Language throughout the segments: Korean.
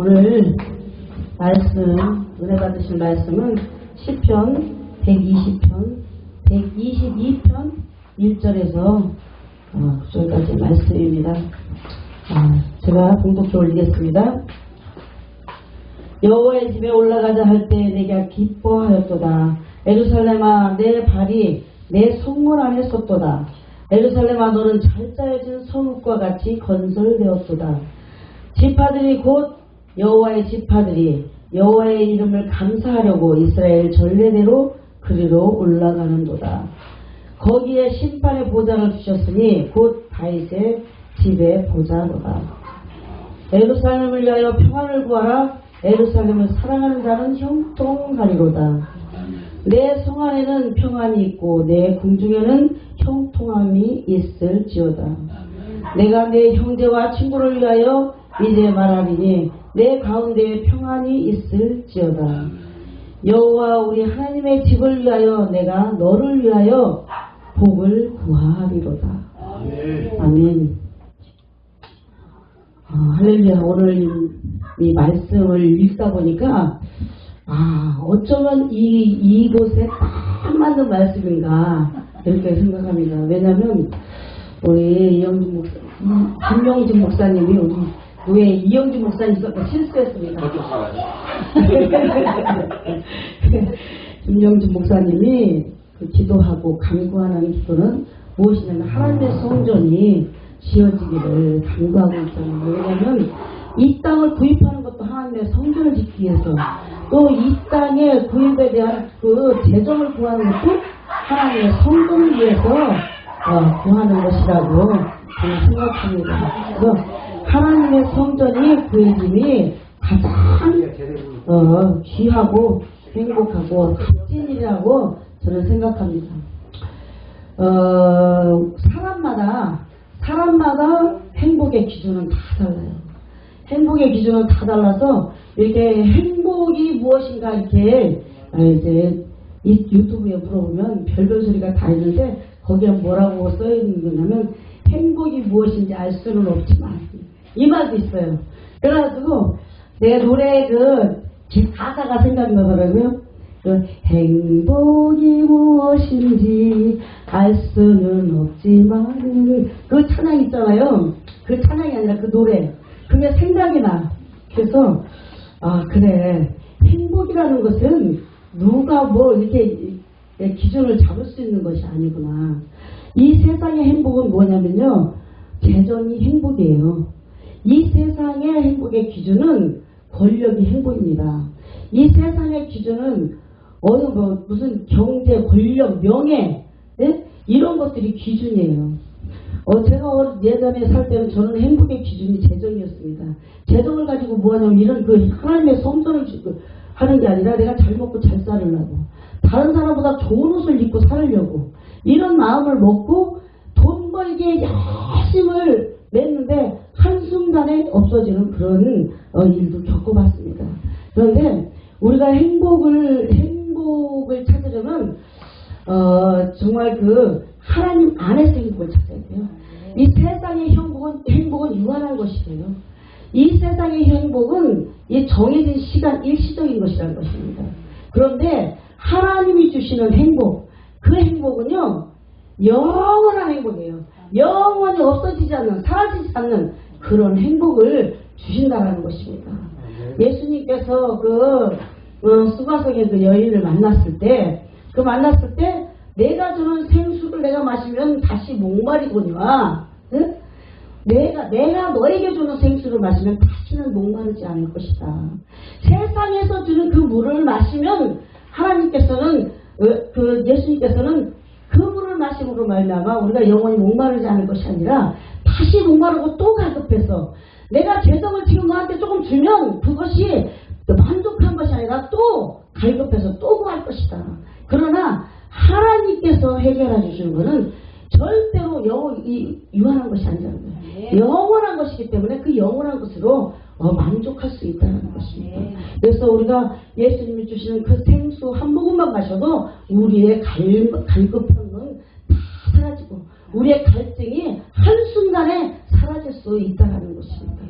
오늘 말씀, 은혜 받으실 말씀은 시편 120편, 122편 1절에서 9절까지 말씀입니다. 제가 봉독해 올리겠습니다. 여호와의 집에 올라가자 할 때 내가 기뻐하였도다. 예루살렘아, 내 발이 내 성문 안에 섰도다. 예루살렘아, 너는 잘 짜여진 성읍과 같이 건설되었도다. 지파들이 곧 여호와의 지파들이 여호와의 이름을 감사하려고 이스라엘 전례대로 그리로 올라가는도다. 거기에 심판의 보좌를 두셨으니 곧 다윗의 집의 보좌로다. 예루살렘을 위하여 평안을 구하라. 예루살렘을 사랑하는 자는 형통하리로다. 내 성 안에는 평안이 있고 내 궁중에는 형통함이 있을지어다. 내가 내 형제와 친구를 위하여 이제 말하리니 내 가운데에 평안이 있을지어다. 여호와 우리 하나님의 집을 위하여 내가 너를 위하여 복을 구하리로다. 아멘. 할렐루야. 오늘 이 말씀을 읽다 보니까 어쩌면 이곳에 딱 맞는 말씀인가 이렇게 생각합니다. 왜냐하면 우리 김명진 목사님이 우리 교회 이영준 목사님 있었고 실수했습니다. 김명진 목사님이 그 기도하고 간구하는 기도는 무엇이냐면 하나님의 성전이 지어지기를 간구하고 있잖아요. 왜냐하면 이 땅을 구입하는 것도 하나님의 성전을 짓기 위해서, 또 이 땅의 구입에 대한 그 재정을 구하는 것도 하나님의 성전을 위해서 구하는 것이라고 저는 생각합니다. 그래서 하나님의 성전이 구해짐이 가장 귀하고 행복하고 값진 일이라고 저는 생각합니다. 사람마다 행복의 기준은 다 달라요. 행복의 기준은 다 달라서 이렇게 행복이 무엇인가 이렇게 이제 이 유튜브에 물어보면 별별 소리가 다 있는데 거기에 뭐라고 써 있는 거냐면 행복이 무엇인지 알 수는 없지만 이 말도 있어요. 그래가지고 내 노래 가사가 생각나더라고요. 행복이 무엇인지 알 수는 없지만 그 찬양 있잖아요. 그 찬양이 아니라 그 노래. 그게 생각이 나. 그래서 그래, 행복이라는 것은 누가 뭐 이렇게 기준을 잡을 수 있는 것이 아니구나. 이 세상의 행복은 뭐냐면요, 재정이 행복이에요. 이 세상의 행복의 기준은 권력이 행복입니다. 이 세상의 기준은 무슨 경제, 권력, 명예, 네? 이런 것들이 기준이에요. 제가 예전에 살 때는 저는 행복의 기준이 재정이었습니다. 재정을 가지고 뭐하냐면 이런 하나님의 성전을 하는 게 아니라 내가 잘 먹고 잘 살으려고, 다른 사람보다 좋은 옷을 입고 살으려고, 이런 마음을 먹고 돈 벌기에 열심을 냈는데 한순간에 없어지는 그런 일도 겪어봤습니다. 그런데 우리가 행복을 찾으려면 정말 하나님 안에서 행복을 찾아야 돼요. 이 세상의 행복은 유한한 것이에요. 이 세상의 행복은 이 정해진 시간 일시적인 것이라는 것입니다. 그런데 하나님이 주시는 행복, 그 행복은요 영원한 행복이에요. 영원히 없어지지 않는, 사라지지 않는 그런 행복을 주신다는 것입니다. 예수님께서 수가성의 그 여인을 만났을 때 내가 주는 생수를 내가 마시면 다시 목마르거니와, 응? 내가 너에게 주는 생수를 마시면 다시는 목마르지 않을 것이다. 세상에서 주는 그 물을 마시면 예수님께서는 그 물을 마심으로 말미암아 우리가 영원히 목마르지 않을 것이 아니라 다시 목마르고 또 갈급해서, 내가 재정을 지금 너한테 조금 주면 그것이 만족한 것이 아니라 또 갈급해서 또 구할 것이다. 그러나 하나님께서 해결해 주시는 것은 절대로 유한한 것이 아니라는 거예요. 영원한 것이기 때문에 그 영원한 것으로 만족할 수 있다는 것입니다. 그래서 우리가 예수님이 주시는 그 생수 한 모금만 마셔도 우리의 갈급함은 다 사라지고 우리의 갈증이 한순간에 사라집니다. 사라질 수 있다는 것입니다.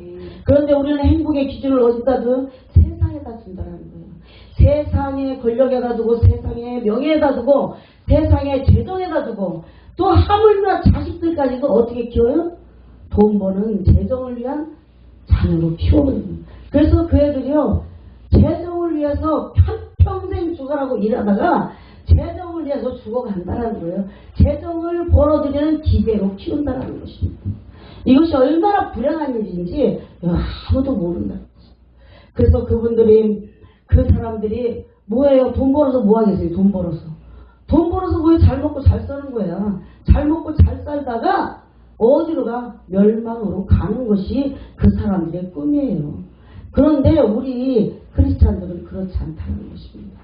그런데 우리는 행복의 기준을 어디다 둬? 세상에다 준다는 거예요. 세상의 권력에다 두고, 세상의 명예에다 두고, 세상의 재정에다 두고, 또 하물며 자식들까지도 어떻게 키워요? 돈 버는 재정을 위한 자녀로 키워버립니다. 그래서 그 애들이요, 재정을 위해서 평생 죽어라고 일하다가 재정을 위해서 죽어간다는 거예요. 재정을 벌어들이는 기계로 키운다는 것입니다. 이것이 얼마나 불행한 일인지 아무도 모른다. 그래서 그분들이, 그 사람들이 뭐예요? 돈 벌어서 뭐 하겠어요? 돈 벌어서 뭐예요? 잘 먹고 잘 사는 거야. 잘 먹고 잘 살다가 어디로 가? 멸망으로 가는 것이 그 사람들의 꿈이에요. 그런데 우리 크리스찬들은 그렇지 않다는 것입니다.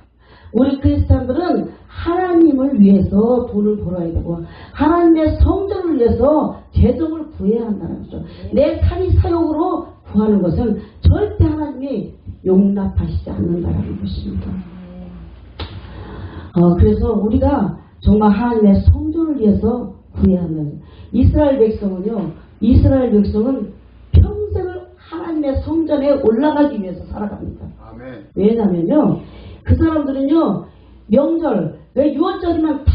우리 크리스찬들은 하나님을 위해서 돈을 벌어야 되고 하나님의 성전을 위해서 재정을 구해야 한다는 거죠. 내 사리 사욕으로 구하는 것은 절대 하나님이 용납하시지 않는다는 것입니다. 그래서 우리가 정말 하나님의 성전을 위해서 구해야 하는, 이스라엘 백성은 평생을 하나님의 성전에 올라가기 위해서 살아갑니다. 아멘. 왜냐면요, 그 사람들은요, 명절, 왜 6월절이면 다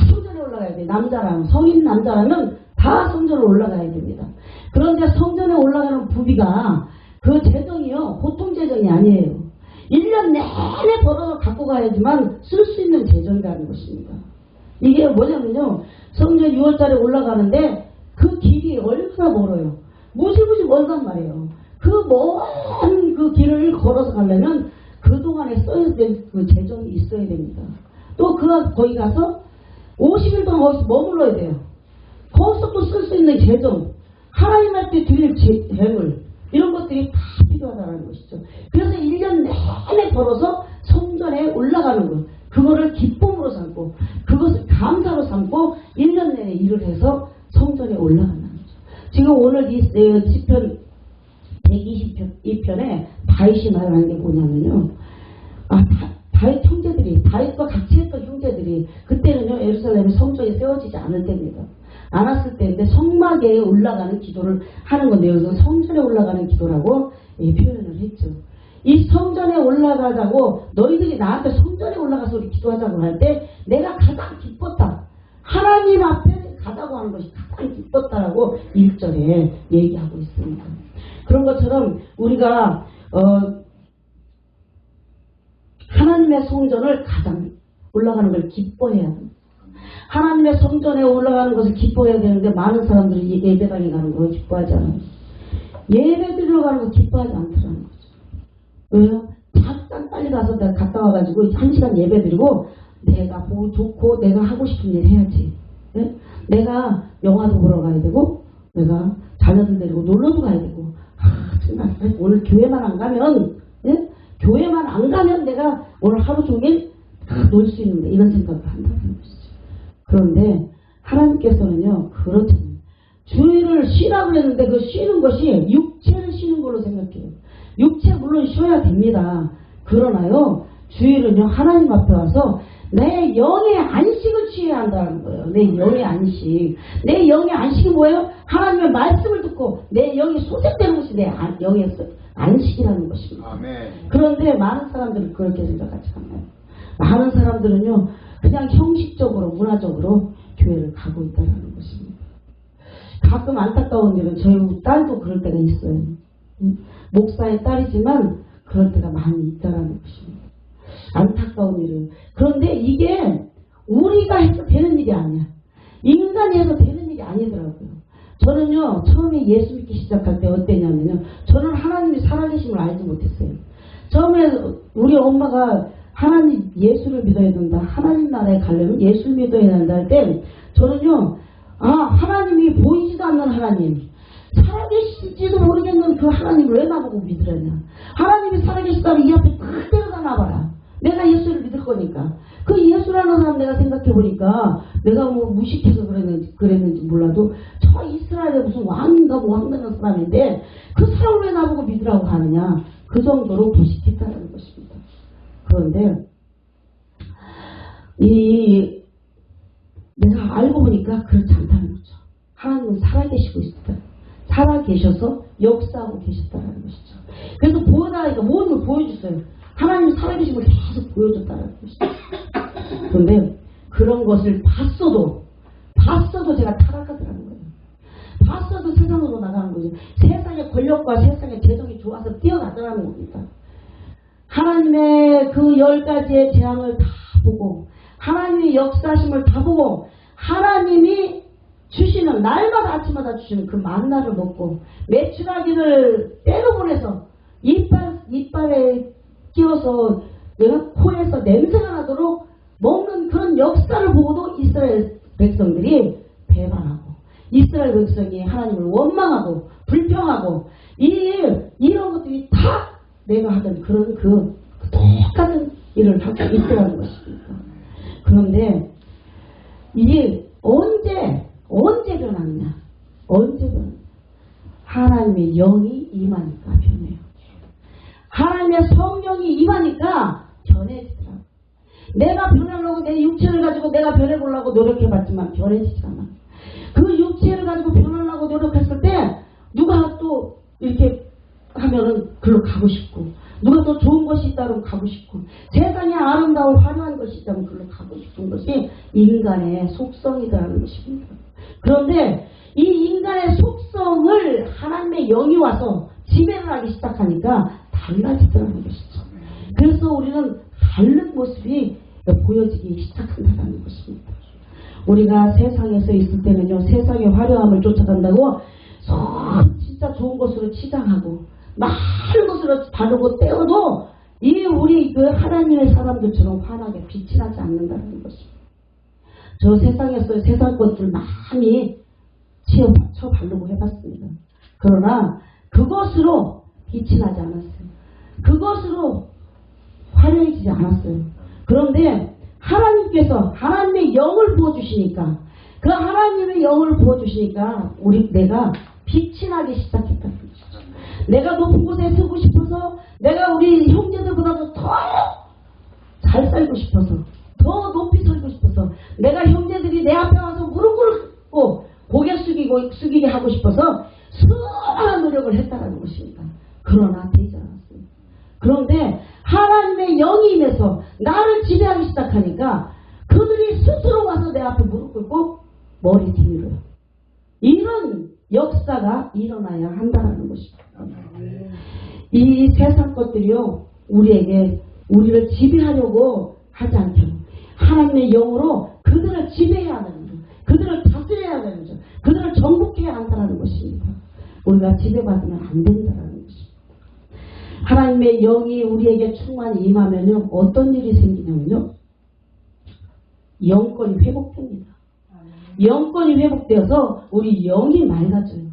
성전에 올라가야 돼. 남자라면, 성인 남자라면 다 성전에 올라가야 됩니다. 그런데 성전에 올라가는 부비가, 그 재정이요, 보통 재정이 아니에요. 1년 내내 벌어서 갖고 가야지만 쓸 수 있는 재정이라는 것입니다. 이게 뭐냐면요, 성전 6월달에 올라가는데 그 길이 얼마나 멀어요. 무지무지 멀단 말이에요. 그 먼 그 길을 걸어서 가려면 그동안에 써야 될 그 재정이 있어야 됩니다. 또 거기 가서 50일 동안 거기서 머물러야 돼요. 거기서 또 쓸 수 있는 재정, 하나님한테 드릴 재물, 이런 것들이 다 필요하다는 것이죠. 그래서 1년 내내 벌어서 성전에 올라가는 것, 그거를 기쁨으로 삼고 그것을 감사로 삼고 1년 내내 일을 해서 성전에 올라간다는 거죠. 지금 오늘 이 시편 122편에 다윗이 말하는 게 뭐냐면요, 다윗 형제들이, 다윗과 같이 했던 형제들이, 그때는요 예루살렘에 성전이 세워지지 않을 때입니다. 않았을 때인데 성막에 올라가는 기도를 하는 건데, 여기서 성전에 올라가는 기도라고 표현을 했죠. 이 성전에 올라가자고, 너희들이 나한테 성전에 올라가서 우리 기도하자고 할 때 내가 가장 기뻤다, 하나님 앞에 가자고 하는 것이 가장 기뻤다라고 1절에 얘기하고 있습니다. 그런 것처럼 우리가 하나님의 성전을 가장 올라가는 걸 기뻐해야 합니다. 하나님의 성전에 올라가는 것을 기뻐해야 되는데, 많은 사람들이 예배당에 가는 걸 기뻐하지 않아요. 예배 드리러 가는 거 기뻐하지 않더라는 거죠. 왜요? 잠깐 빨리 가서 내가 갔다 와가지고 1시간 예배 드리고 내가 보고 좋고 내가 하고 싶은 일 해야지. 네? 내가 영화도 보러 가야 되고, 내가 자녀들 데리고 놀러도 가야 되고, 정말 오늘 교회만 안 가면, 네? 교회만 안 가면 내가 오늘 하루 종일 놀 수 있는데, 이런 생각을 한다는 것이죠. 그런데 하나님께서는요, 그렇잖아요. 주일을 쉬라고 했는데 그 쉬는 것이 육체를 쉬는 걸로 생각해요. 육체 물론 쉬어야 됩니다. 그러나요, 주일은요, 하나님 앞에 와서 내 영의 안식을 취해야 한다는 거예요. 내 영의 안식. 내 영의 안식이 뭐예요? 하나님의 말씀을 듣고 내 영이 소생되는 것이 내 영의 안식이라는 것입니다. 아멘. 그런데 많은 사람들은 그렇게 생각하지 않아요. 많은 사람들은요, 그냥 형식적으로, 문화적으로 교회를 가고 있다는 것입니다. 가끔 안타까운 일은 저희 딸도 그럴 때가 있어요. 목사의 딸이지만 그럴 때가 많이 있다는 것입니다. 안타까운 일은. 그런데 이게 우리가 해서 되는 일이 아니야. 인간이 해서 되는 일이 아니더라고요. 저는요, 처음에 예수 믿기 시작할 때 어땠냐면요, 저는 하나님이 살아계심을 알지 못했어요. 처음에 우리 엄마가 하나님, 예수를 믿어야 된다, 하나님 나라에 가려면 예수를 믿어야 된다 할 때, 저는요, 하나님이 보이지도 않는 하나님, 살아계실지도 모르겠는 그 하나님을 왜 나보고 믿으려냐. 하나님이 살아계시다면 이 앞에 딱 데려다 놔봐라. 내가 예수를 믿을 거니까. 그 예수라는 사람 내가 생각해보니까, 내가 뭐 무식해서 그랬는지 몰라도, 저 이스라엘의 무슨 왕인가 뭐 왕되는 사람인데, 그 사람을 왜 나보고 믿으라고 하느냐. 그 정도로 무식했다는 것입니다. 그런데, 내가 알고 보니까 그렇지 않다는 거죠. 하나님은 살아계시고 있다. 살아 계셔서 역사하고 계셨다는 것이죠. 그래서 보여달라니까 모든 걸 보여줬어요. 하나님 살아계신 걸 계속 보여줬다는 것이죠. 그런데 그런 것을 봤어도 제가 타락하더라는 거예요. 봤어도 세상으로 나가는 거죠. 세상의 권력과 세상의 재정이 좋아서 뛰어나더라는 겁니다. 하나님의 그 10가지의 재앙을 다 보고 하나님의 역사심을 다 보고 하나님이 주시는 날마다 아침마다 주시는 그 만나를 먹고 메추라기를 때로 보내서 이빨에 끼워서 코에서 냄새가 나도록 먹는 그런 역사를 보고도 이스라엘 백성들이 배반하고 이스라엘 백성이 하나님을 원망하고 불평하고 이런 것들이 다 내가 하던 그런 그 똑같은 일을 하고 있더라는 것입니다. 그런데 이게 언제 변하느냐? 언제 변하느냐? 하나님의 영이 임하니까 변해요. 하나님의 성령이 임하니까 변해지더라. 내가 변하려고 내 육체를 가지고 내가 변해보려고 노력해봤지만 변해지지 않아. 그 육체를 가지고 변하려고 노력했을 때 누가 또 이렇게 하면은 글로 가고 싶고 누가 더 좋은 것이 있다면 가고 싶고 세상에 아름다운 화려한 것이 있다면 글로 가고 싶은 것이 인간의 속성이라는 것입니다. 그런데 이 인간의 속성을 하나님의 영이 와서 지배를 하기 시작하니까 달라지더라는 것이죠. 그래서 우리는 다른 모습이 보여지기 시작한다는 것입니다. 우리가 세상에서 있을 때는요, 세상의 화려함을 쫓아간다고 진짜 좋은 것으로 치장하고 많은 것으로 바르고 떼어도 우리 그 하나님의 사람들처럼 환하게 빛이 나지 않는다는 것입니다. 저 세상에서 세상 것들 많이 쳐 바르고 해봤습니다. 그러나 그것으로 빛이 나지 않았어요. 그것으로 화려해지지 않았어요. 그런데 하나님께서 하나님의 영을 부어주시니까 그 하나님의 영을 부어주시니까 내가 빛이 나기 시작했다는 거죠. 내가 높은 곳에 서고 싶어서 내가 우리 형제들보다도 더 잘 살고 싶어서 더 높이 살고 싶어서 내가 형제들이 내 앞에 와서 무릎 꿇고 고개 숙이게 하고 싶어서 수많은 노력을 했다는 것입니다. 그러나 되지 않았어요. 그런데 하나님의 영이 임해서 나를 지배하기 시작하니까 그들이 스스로 와서 내 앞에 무릎 꿇고 머리 뒤로 이런 역사가 일어나야 한다는 것입니다. 이 세상 것들이요 우리를 지배하려고 하지 않도록 하나님의 영으로 그들을 지배해야 하는 거죠. 그들을 다스려야 하는 거죠. 그들을 정복해야 한다는 것입니다. 우리가 지배받으면 안 된다는 것입니다. 하나님의 영이 우리에게 충만히 임하면요 어떤 일이 생기냐면요 영권이 회복됩니다. 영권이 회복되어서 우리 영이 맑아져요.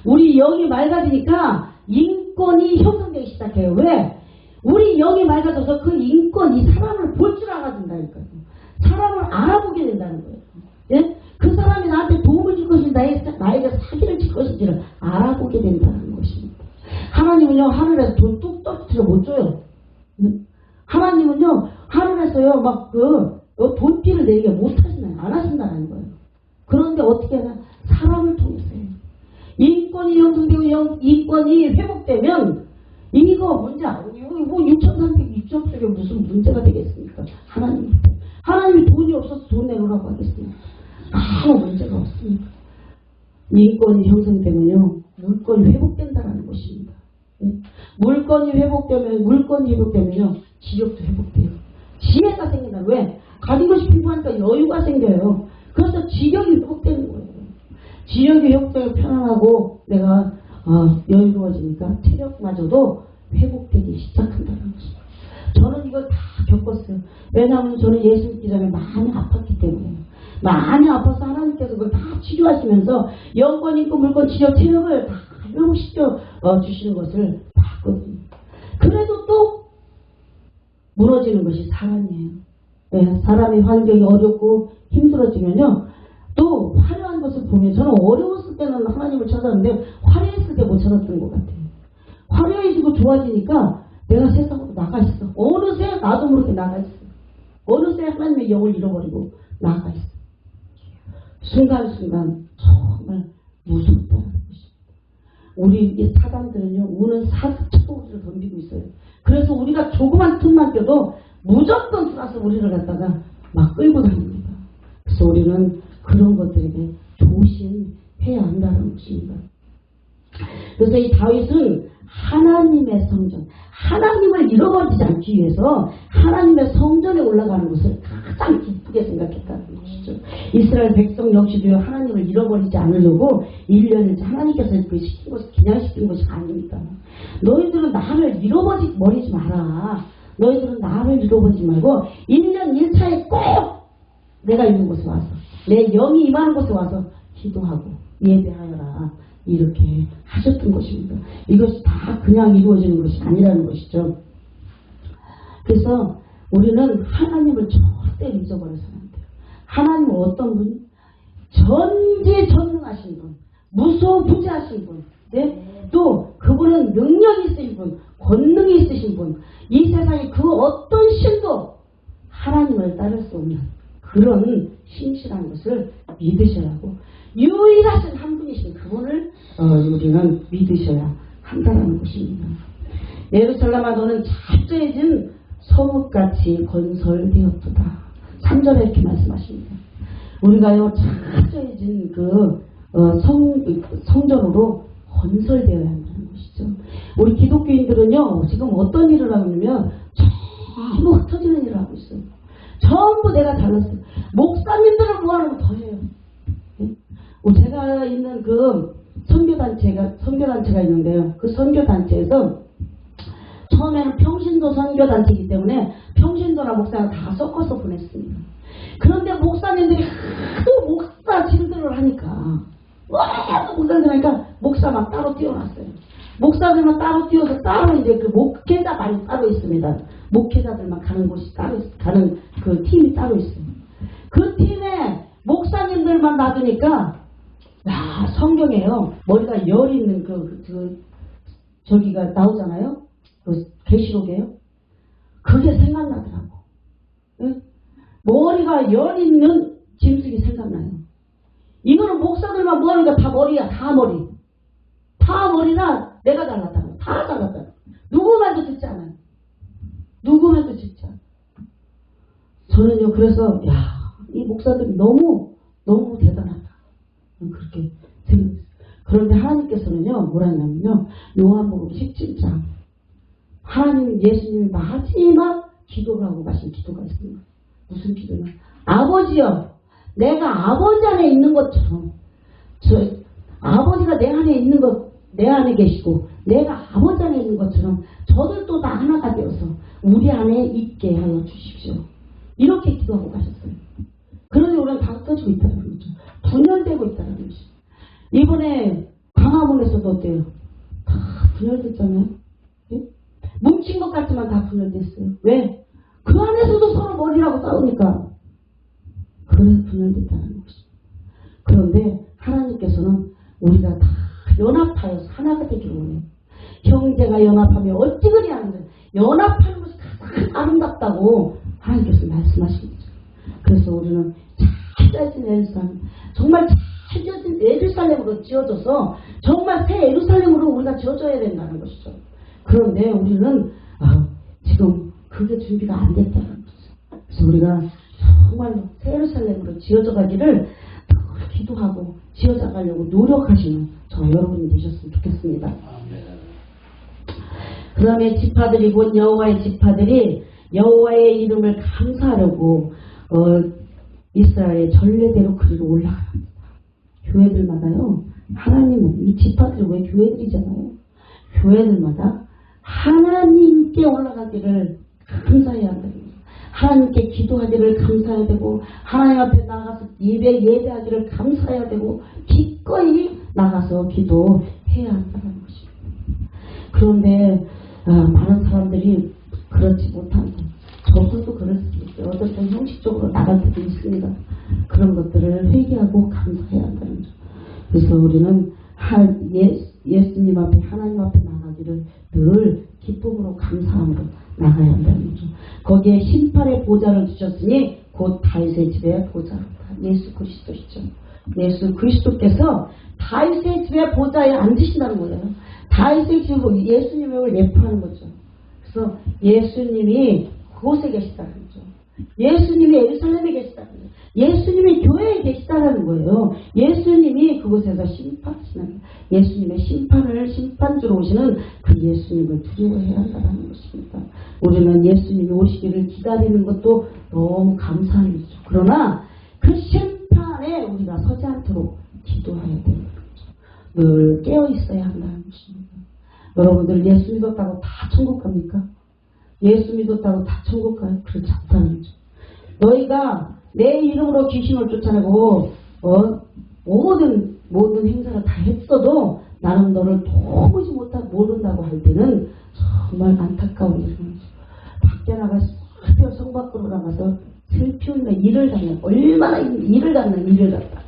우리 영이 맑아지니까 인권이 형성되기 시작해요. 왜? 우리 영이 맑아져서 그 인권이 사람을 볼 줄 알아준다니까요. 사람을 알아보게 된다는 거예요. 예? 그 사람이 나한테 도움을 줄 것인지 나에게 사기를 칠 것인지를 알아보게 된다는 것입니다. 하나님은요 하늘에서 돈 뚝 떨어뜨려 못 줘요. 하나님은요 하늘에서요 막 돈비를 내게 못 하시나요? 안 하신다는 거예요. 그런데 어떻게 하나? 사람을 통해서요. 인권이 형성되고 인권이 회복되면 이거 문제 아니에요. 뭐 6,300 속에 무슨 문제가 되겠습니까? 하나님이 돈이 없어서 돈 내놓으라고 하겠습니까? 아무 문제가 없습니다. 인권이 형성되면요 물건이 회복된다는 것입니다. 예? 물건이 회복되면요 지력도 회복돼요. 지혜가 생긴다. 왜? 가진 것이 풍부하니까 여유가 생겨요. 그래서 지력이 회복되는 거예요. 지력이 회복되면 편안하고 내가 여유로워지니까 체력마저도 회복되기 시작한다는 것입니다. 저는 이걸 다 겪었어요. 왜냐하면 저는 예수 믿기 전에 많이 아팠기 때문에 많이 아파서 하나님께서 그걸 다 치료하시면서 영권, 인권, 물권, 지력, 체력을 다 회복시켜 주시는 것을 봤거든요. 그래도 또 무너지는 것이 사람이에요. 네, 사람의 환경이 어렵고 힘들어지면요 또 화려한 것을 보면 저는 어려웠을 때는 하나님을 찾았는데 화려했을 때 못 찾았던 것 같아요. 화려해지고 좋아지니까 내가 세상으로 나가 있어. 어느새 나도 모르게 나가 있어. 어느새 하나님의 영을 잃어버리고 나가 있어. 순간순간 정말 무섭다는 것입니다. 우리 이 사단들은요, 우는 사자초를 덤비고 있어요. 그래서 우리가 조그만 틈만 껴도 무조건 쏴서 우리를 갖다가 막 끌고 다닙니다. 그래서 우리는 그런 것들에게 조심해야 한다는 것입니다. 그래서 이 다윗은 하나님의 성전, 하나님을 잃어버리지 않기 위해서 하나님의 성전에 올라가는 것을 가장 기쁘게 생각했다는 것이죠. 이스라엘 백성 역시도 하나님을 잃어버리지 않으려고 1년을 하나님께서 그 시킨 것을 기냥시킨 것이 아닙니다. 너희들은 나를 잃어버리지 마라. 너희들은 나를 잃어버리지 말고 1년 1차에 꼭 내가 있는 곳에 와서 내 영이 임하는 곳에 와서 기도하고 예배하여라. 이렇게 하셨던 것입니다. 이것이 다 그냥 이루어지는 것이 아니라는 것이죠. 그래서 우리는 하나님을 절대 잊어버려서는 안 돼요. 하나님은 어떤 분? 전지전능하신 분, 무소부재하신 분, 네? 또 그분은 능력이 있으신 분, 권능이 있으신 분, 이 세상에 그 어떤 신도 하나님을 따를 수 없는 그런 신실한 것을 믿으셔야 하고, 유일하신 한 분이신 그분을 우리는 믿으셔야 한다는 것입니다. 예루살렘아 너는 철저해진 성읍같이 건설되었도다. 3절에 이렇게 말씀하십니다. 우리가요 철저해진 그 성전으로 건설되어야 한다는 것이죠. 우리 기독교인들은요 지금 어떤 일을 하고 있냐면 전부 흩어지는 일을 하고 있어요. 전부 내가 잘났어요. 목사님들은 뭐 하는 거 더 해요. 제가 있는 그 선교단체가 있는데요. 그 선교단체에서 처음에는 평신도 선교단체이기 때문에 평신도나 목사를 다 섞어서 보냈습니다. 그런데 목사님들이 하도 목사 진들을 하니까 목사들 하니까 목사 막 따로 띄워놨어요. 목사들만 따로 띄워서 따로 이제 그 목회자만이 따로 있습니다. 목회자들만 가는 곳이 따로 가는 그 팀이 따로 있어요. 그 팀에 목사님들만 놔두니까 야, 성경에요. 머리가 열 있는 저기가 나오잖아요. 그 계시록에요. 그게 생각나더라고. 응? 머리가 열 있는 짐승이 생각나요. 이거는 목사들만 뭐 하니까 다 머리야. 다 머리. 다 머리나 내가 잘났다고. 다 잘났다고. 누구 말도 듣지 않아요. 누구 말도 듣지 않아요. 저는요, 그래서, 야, 이 목사들이 너무 대단하다. 그렇게 생각했어요. 그런데 하나님께서는요, 뭐라 했냐면요, 요한복음 17장. 하나님, 예수님이 마지막 기도를 하고 가신 기도가 있습니다. 무슨 기도냐? 아버지여, 내가 아버지 안에 있는 것처럼, 아버지가 내 안에 있는 것, 내 안에 계시고, 내가 아버지 안에 있는 것처럼, 저들도 다 하나가 되어서, 우리 안에 있게 하여 주십시오. 이렇게 기도하고 가셨어요. 그러니 우리는 다 흩어지고 있다는 거죠. 분열되고 있다는 거죠. 이번에 광화문에서도 어때요? 다 분열됐잖아요. 네? 뭉친 것 같지만 다 분열됐어요. 왜? 그 안에서도 서로 머리라고 싸우니까. 그래서 분열됐다는 것이죠. 그런데 하나님께서는 우리가 다 연합하여서 하나가 되기를 원해요. 형제가 연합하면 어찌 그리 하는데 연합하는 것이 가장 아름답다고 하나님께서 말씀하십니다. 그래서 우리는 잘 짜진 예루살렘, 정말 잘 지어진 예루살렘으로 지어져서 정말 새 예루살렘으로 우리가 지어져야 된다는 것이죠. 그런데 우리는 지금 그게 준비가 안 됐다는 거죠. 그래서 우리가 정말 새 예루살렘으로 지어져 가기를 기도하고 지어져 가려고 노력하시는 저 여러분이 되셨으면 좋겠습니다. 그 다음에 지파들이 곧 여호와의 지파들이 여호와의 이름을 감사하려고 이스라엘의 전례대로 그리로 올라갑니다. 교회들마다요. 하나님은 이 지파들이 왜 교회들이잖아요. 교회들마다 하나님께 올라가기를 감사해야 한다는 거예요. 하나님께 기도하기를 감사해야 되고 하나님 앞에 나가서 예배하기를 감사해야 되고 기꺼이 나가서 기도해야 한다는 것입니다. 그런데 많은 사람들이 그렇지 못하고 저들도 그럴 수 있어요. 어떨 땐 형식적으로 나갈 때도 있습니다. 그런 것들을 회개하고 감사해야 한다는 점. 그래서 우리는 예수님 앞에 하나님 앞에 나가기를 늘 기쁨으로 감사함으로 나가야 한다는 거죠. 거기에 심판의 보좌를 주셨으니 곧 다윗의 집의 보좌로다. 예수 그리스도시죠. 예수 그리스도께서 다윗의 집에 보좌에 앉으신다는 거예요. 다윗의 집으로 예수님을 예표하는 거죠. 그래서 예수님이 그곳에 계시다는 거죠. 예수님이 예루살렘에 계시다는 거예요. 예수님이 교회에 계시다는 거예요. 예수님이 그곳에서 심판하시는, 예수님의 심판주로 오시는 그 예수님을 두려워해야 한다는 것입니다. 우리는 예수님이 오시기를 기다리는 것도 너무 감사한 일이죠. 그러나 그 심판에 우리가 서지 않도록 기도해야 되는 거죠. 늘 깨어 있어야 한다는 것입니다. 여러분들 예수 믿었다고 다 천국 갑니까? 예수 믿었다고 다 천국 가요? 그렇지 않다는 거죠. 너희가 내 이름으로 귀신을 쫓아내고 모든 행사를 다 했어도 나는 너를 도무지 모른다고 할 때는 정말 안타까운 일이죠. 밖에 나가서 성 밖으로 나가서 슬피 울며 일을 갖는, 얼마나 일을 갖다.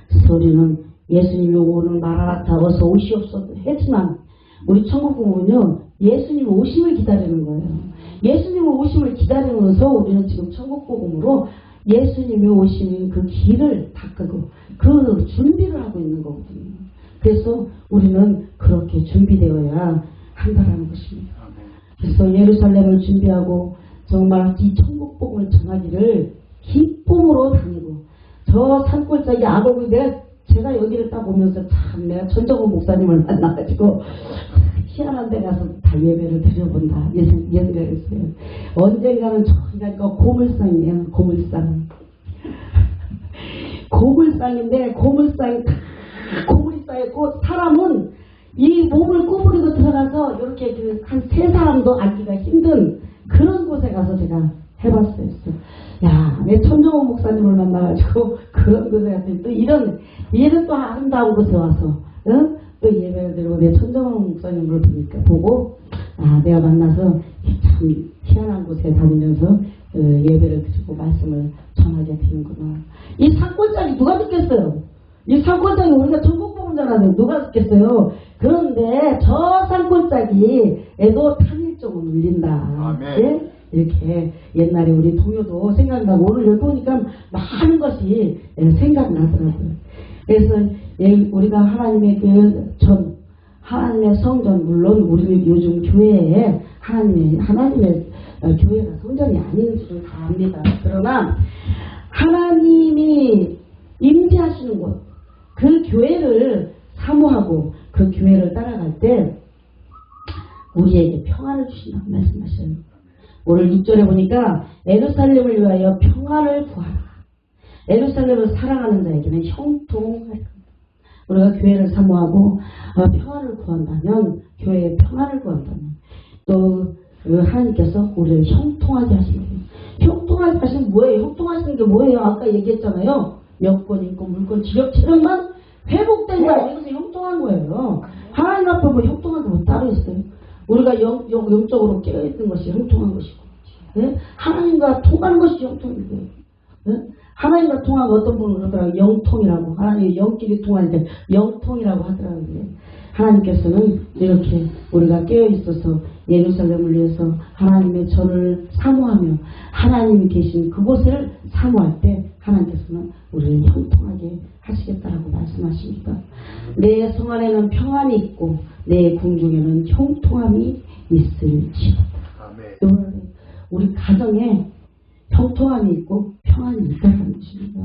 그래서 우리는 예수님이 오늘 마라나타 어서 오시옵소서 했지만 우리 천국 보면요 예수님 오심을 기다리는 거예요. 예수님의 오심을 기다리면서 우리는 지금 천국 복음으로 예수님이 오시는 그 길을 닦고 그 준비를 하고 있는 거거든요. 그래서 우리는 그렇게 준비되어야 한다는 것입니다. 그래서 예루살렘을 준비하고 정말 이 천국 복음을 전하기를 기쁨으로 다니고 저 산골짜기 아버지 제가 여기를 딱 보면서 참 내가 전정훈 목사님을 만나가지고 희한한 데 가서 다 예배를 드려본다 이 생각을 했어요. 언젠가는 저기가 고물상이에요. 고물상인데 고물이 쌓였고 사람은 이 몸을 구부리고 들어가서 이렇게 한 세 사람도 앉기가 힘든 그런 곳에 가서 제가 해봤어요. 야, 내 천정훈 목사님을 만나가지고 그런 곳에 갔더니 또 이런 또 아름다운 곳에 와서 또 예배를 드리고 내 천정훈 목사님을 보고 내가 만나서 참 희한한 곳에 다니면서 예배를 드리고 말씀을 전하게 되는구나. 이 산골짜기 누가 듣겠어요? 이 산골짜기 우리가 천국 복음 전하는데 누가 듣겠어요? 그런데 저 산골짜기에도 탄일종은 울린다. 예? 이렇게 옛날에 우리 동요도 생각나고 오늘 여기 오니까 많은 것이 생각나더라고요. 그래서 우리가 하나님의 하나님의 성전, 물론 우리는 요즘 교회에 하나님의 교회가 성전이 아닌 줄을 다 압니다. 그러나 하나님이 임재하시는 곳, 그 교회를 사모하고 그 교회를 따라갈 때 우리에게 평안을 주신다고 말씀하셔요. 오늘 6절에 보니까 예루살렘을 위하여 평안을 구하라. 예루살렘을 사랑하는 자에게는 형통할 겁니다. 우리가 교회를 사모하고 평안을 구한다면, 교회에 평안을 구한다면 또 하나님께서 우리를 형통하게 하십니다. 형통하게 하시는 뭐예요? 형통하시는 게 뭐예요? 아까 얘기했잖아요. 여건, 인권, 물권, 지력, 체력만 회복된다. 이것이 형통한 거예요. 하나님 앞에 뭐 형통한 게 뭐 따로 있어요? 우리가 영적으로 깨어있는 것이 형통한 것이고, 네? 하나님과 통하는 것이 형통인 거예요. 네? 하나님과 통하고 어떤 분은 그러더라고요. 영통이라고. 하나님의 영끼리 통할 때 영통이라고 하더라고요. 하나님께서는 이렇게 우리가 깨어있어서 예루살렘을 위해서 하나님의 전을 사모하며 하나님이 계신 그곳을 사모할 때 하나님께서는 우리를 형통하게 하시겠다라고 말씀하십니다. 내 성 안에는 평안이 있고 내 궁중에는 형통함이 있을지어다. 우리 가정에 형통함이 있고 평안이 있다는 것입니다.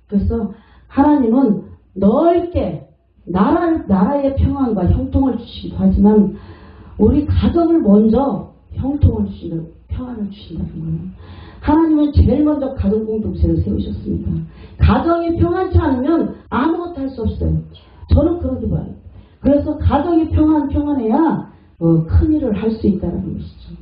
그래서 하나님은 넓게 나라의 평안과 형통을 주시기도 하지만 우리 가정을 먼저 형통을 주신다, 평안을 주신다는 거예요. 하나님은 제일 먼저 가정 공동체를 세우셨습니다. 가정이 평안치 않으면 아무것도 할 수 없어요. 저는 그렇게 봐요. 그래서 가정이 평안해야 큰 일을 할 수 있다는 것이죠.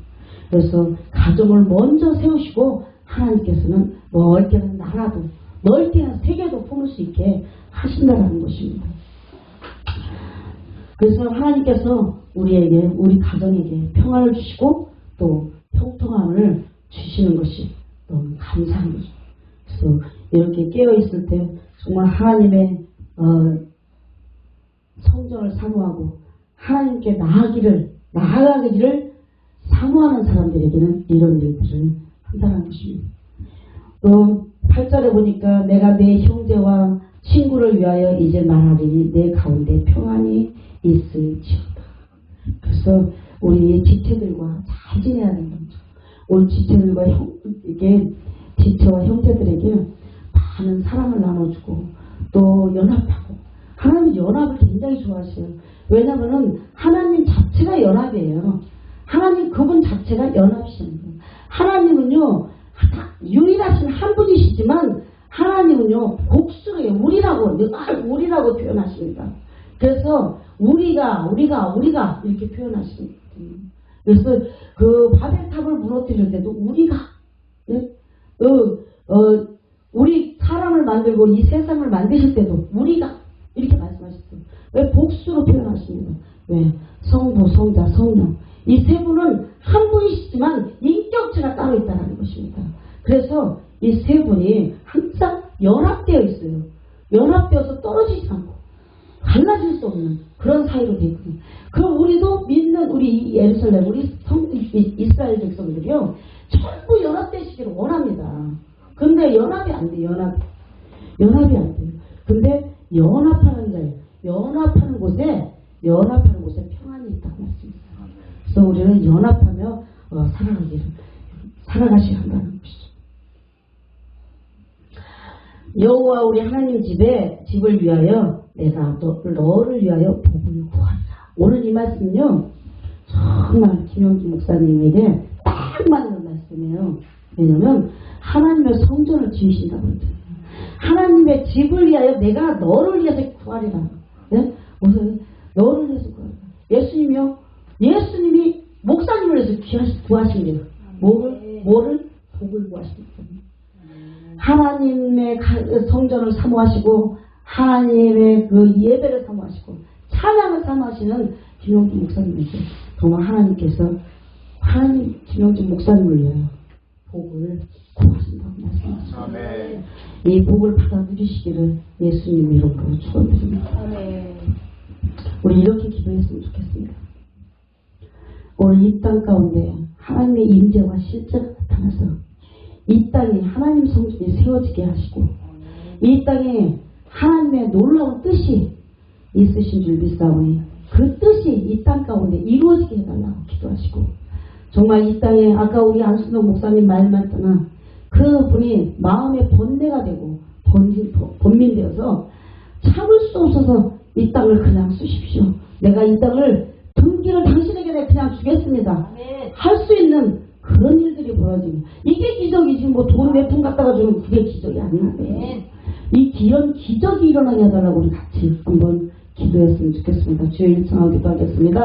그래서 가정을 먼저 세우시고 하나님께서는 넓게는 나라도 넓게는 세계도 품을 수 있게 하신다는 것입니다. 그래서 하나님께서 우리 가정에게 평안을 주시고 또 형통함을 주시는 것이 너무 감사한 거죠. 그래서 이렇게 깨어있을 때 정말 하나님의 성전을 사모하고 하나님께 나아가기를 사모하는 사람들에게는 이런 일들을 한다는 것입니다. 또 8절에 보니까 내가 내 형제와 친구를 위하여 이제 말하리니 내 가운데 평안이 있을지어다. 그래서 우리 지체들과 잘 지내야 된다. 우리 지체들과 지체와 형제들에게 많은 사랑을 나눠주고 또 연합하고, 하나님이 연합을 굉장히 좋아하셔요. 왜냐하면 하나님 자체가 연합이에요. 하나님 그분 자체가 연합이십니다. 하나님은요 유일하신 한 분이시지만 하나님은요 복수예요. 우리라고 표현하십니다. 그래서 우리가 이렇게 표현하십니다. 그래서 그 바벨탑을 무너뜨릴 때도 우리가, 예? 우리 사람을 만들고 이 세상을 만드실 때도 우리가 이렇게 말씀하셨어요. 왜 복수로 표현하십니다. 왜? 성부, 성자, 성령. 이 세 분은 한 분이시지만 인격체가 따로 있다는 것입니다. 그래서 이 세 분이 항상 연합되어 있어요. 연합되어서 떨어지지 않고 갈라질 수 없는 그런 사이로 되어 있거든요. 그럼 우리도 믿는 우리 예루살렘, 우리 이스라엘 백성들이요 전부 연합되시기를 원합니다. 근데 연합이 안 돼요. 연합이 안 돼요. 근데 연합하는 곳에 평안이 있다고 말씀입니다. 그래서 우리는 연합하며 살아가셔야 한다는 것이죠. 여호와 우리 하나님 집을 위하여 내가 너를 위하여 복을 구하리라. 오늘 이 말씀은요 정말 김영준 목사님에게 딱 맞는 말씀이에요. 왜냐면 하나님의 성전을 지으신다고 그랬잖아요. 하나님의 집을 위하여 내가 너를 위해서 구하리라. 네? 무슨 너를 위해서 구하리라. 예수님이 목사님을 위해서 구하신 거예요. 뭐를? 복을 구하십니다. 하나님의 성전을 사모하시고 하나님의 그 예배를 사모하시고 찬양을 사모하시는 김영준 목사님에게 정말 하나님께서 김영준 목사님을 위하여 복을 구하신다고 말씀하십니다. 이 복을 받아 누리시기를 예수님 이름으로 축원드립니다. 우리 이렇게 기도했으면 좋겠습니다. 오늘 이 땅 가운데 하나님의 임재와 실제가 나타나서 이 땅에 하나님 성전이 세워지게 하시고 이 땅에 하나님의 놀라운 뜻이 있으신 줄 믿사오니 그 뜻이 이 땅 가운데 이루어지게 해달라고 기도하시고, 정말 이 땅에 아까 우리 안순동 목사님 말만 떠나 그분이 마음의 번뇌가 되고 번민되어서 참을 수 없어서 이 땅을 그냥 쓰십시오. 내가 이 땅을 등기를 당신에게 그냥 주겠습니다. 할 수 있는 그런 일들이 벌어지는 이게 기적이지. 뭐 돈 몇 푼 갖다가 주는 그게 기적이 아니야. 이 기적이 일어나게 해달라고 우리 같이 한번 기도했으면 좋겠습니다. 주여 일청하고 기도하겠습니다.